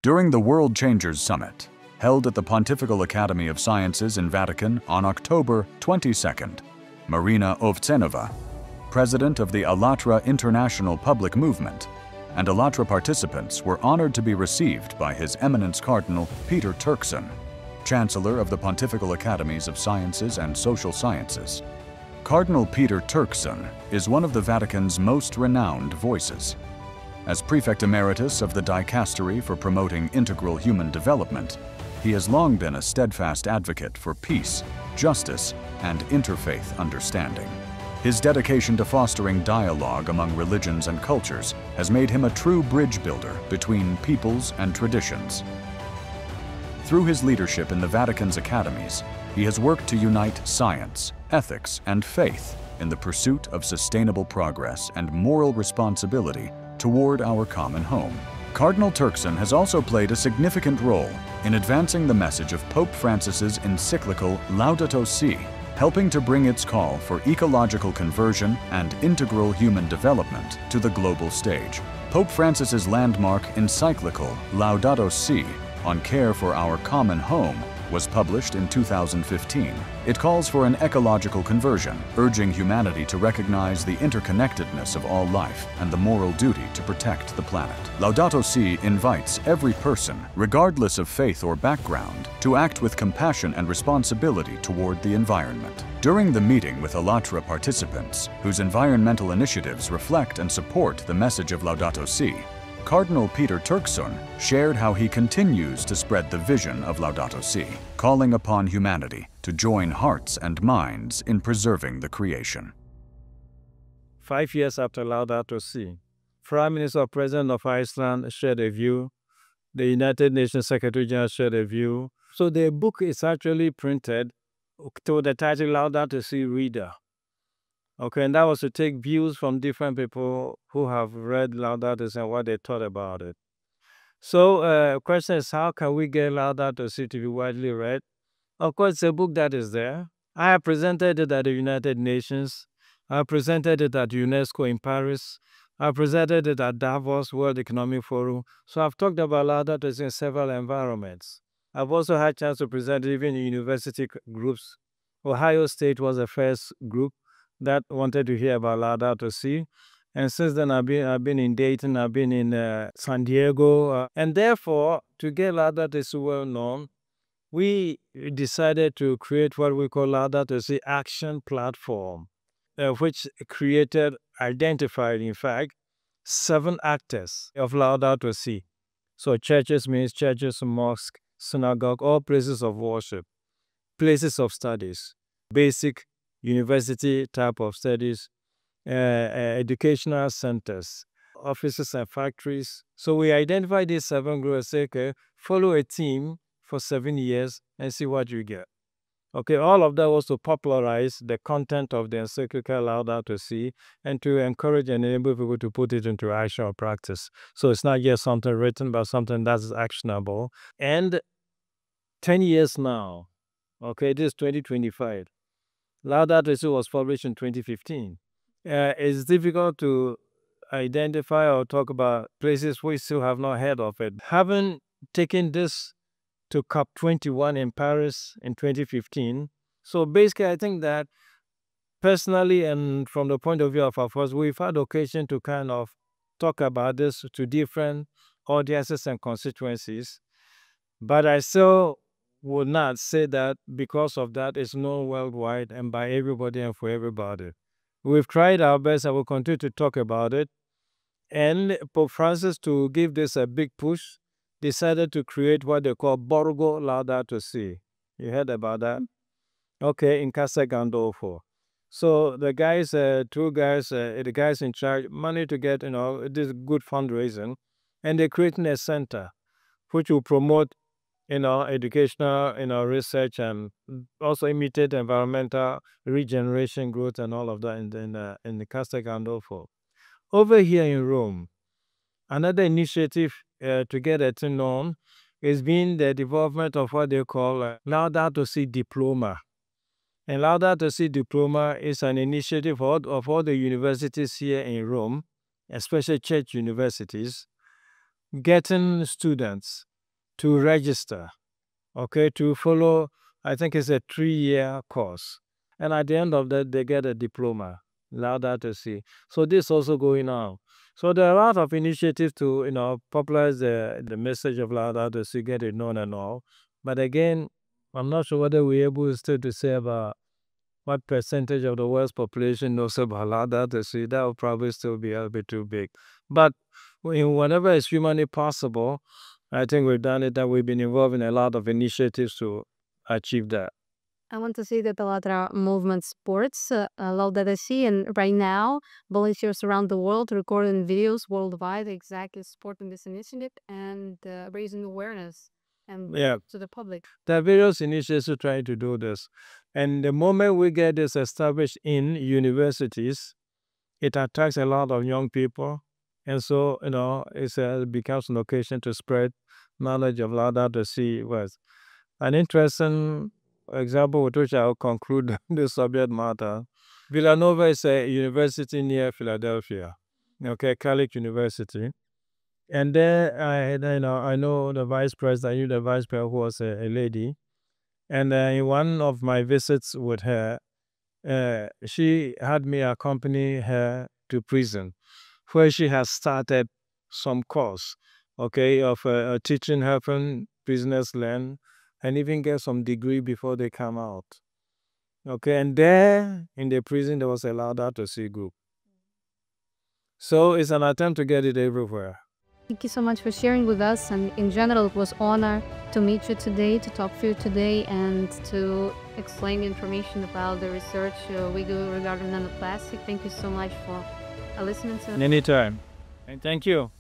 During the World Changers Summit, held at the Pontifical Academy of Sciences in Vatican on October 22nd, Maryna Ovtsynova, president of the ALLATRA International Public Movement, and ALLATRA participants were honored to be received by His Eminence Cardinal Peter Turkson, Chancellor of the Pontifical Academies of Sciences and Social Sciences. Cardinal Peter Turkson is one of the Vatican's most renowned voices. As Prefect Emeritus of the Dicastery for promoting integral human development, he has long been a steadfast advocate for peace, justice, and interfaith understanding. His dedication to fostering dialogue among religions and cultures has made him a true bridge builder between peoples and traditions. Through his leadership in the Vatican's academies, he has worked to unite science, ethics, and faith in the pursuit of sustainable progress and moral responsibility toward our common home. Cardinal Turkson has also played a significant role in advancing the message of Pope Francis's encyclical Laudato Si, helping to bring its call for ecological conversion and integral human development to the global stage. Pope Francis's landmark encyclical Laudato Si on care for our common home was published in 2015. It calls for an ecological conversion, urging humanity to recognize the interconnectedness of all life and the moral duty to protect the planet. Laudato Si invites every person, regardless of faith or background, to act with compassion and responsibility toward the environment. During the meeting with ALLATRA participants, whose environmental initiatives reflect and support the message of Laudato Si, Cardinal Peter Turkson shared how he continues to spread the vision of Laudato Si, calling upon humanity to join hearts and minds in preserving the creation. 5 years after Laudato Si, Prime Minister or President of Iceland shared a view, the United Nations Secretary General shared a view. So the book is actually printed to the title Laudato Si Reader. Okay, and that was to take views from different people who have read Laudato Si and what they thought about it. So the question is, how can we get Laudato Si to be widely read? Of course, it's a book that is there. I have presented it at the United Nations. I presented it at UNESCO in Paris. I presented it at Davos World Economic Forum. So I've talked about Laudato Si in several environments. I've also had a chance to present it even in university groups. Ohio State was the first group that wanted to hear about Laudato Si. And since then, I've been in Dayton, I've been in San Diego. And therefore, to get Laudato Si well known, we decided to create what we call Laudato Si Action Platform, which identified, in fact, 7 actors of Laudato Si. So churches means churches, mosques, synagogue, all places of worship, places of studies, basic university type of studies, educational centers, offices and factories. So we identified these 7 groups and say, okay, follow a team for 7 years and see what you get. Okay, all of that was to popularize the content of the encyclical Laudato Si and to encourage and enable people to put it into action or practice. So it's not just something written, but something that's actionable. And 10 years now, okay, this is 2025. Laudato Si was published in 2015. It's difficult to identify or talk about places we still have not heard of it. Having taken this to COP21 in Paris in 2015, so basically I think that personally and from the point of view of our force, we've had occasion to kind of talk about this to different audiences and constituencies, but I still would not say that because of that it's known worldwide and by everybody and for everybody. We've tried our best and we'll continue to talk about it. And Pope Francis, to give this a big push, decided to create what they call Borgo Laudato Si. You heard about that? Okay, in Castel Gandolfo. So the guys, the guys in charge, managed to get, this good fundraising, and they're creating a center which will promote educational, research and also imitate environmental regeneration, growth, and all of that in the Castel Gandolfo. Over here in Rome, another initiative to get it known is being the development of what they call Laudato Si Diploma. And Laudato Si Diploma is an initiative of all the universities here in Rome, especially church universities, getting students to register, okay, to follow, I think it's a 3-year course. And at the end of that, they get a diploma, Laudato Si. So this is also going on. So there are a lot of initiatives to, popularize the message of Laudato Si, get it known and all. But again, I'm not sure whether we're able still to say about what percentage of the world's population knows about Laudato Si. That will probably still be a bit too big. But whenever it's humanly possible, I think we've done it, that we've been involved in a lot of initiatives to achieve that. I want to say that ALLATRA movement supports Laudato Si, and right now, volunteers around the world recording videos worldwide exactly supporting this initiative and raising awareness and to the public. There are various initiatives trying to do this. And the moment we get this established in universities, it attracts a lot of young people. And so, it becomes an occasion to spread knowledge of Laudato Si. Was an interesting example with which I'll conclude the subject matter. Villanova is a university near Philadelphia, Catholic University. And there, I know the vice president. I knew the vice president, who was a lady. And in one of my visits with her, she had me accompany her to prison, where she has started some course, of teaching her from prisoners learn and even get some degree before they come out. And there in the prison, there was a Laudato Si group. So it's an attempt to get it everywhere. Thank you so much for sharing with us, and in general, it was an honor to meet you today, to talk to you today, and to explain information about the research we do regarding nanoplastic. Thank you so much for listening to us. Anytime. And thank you.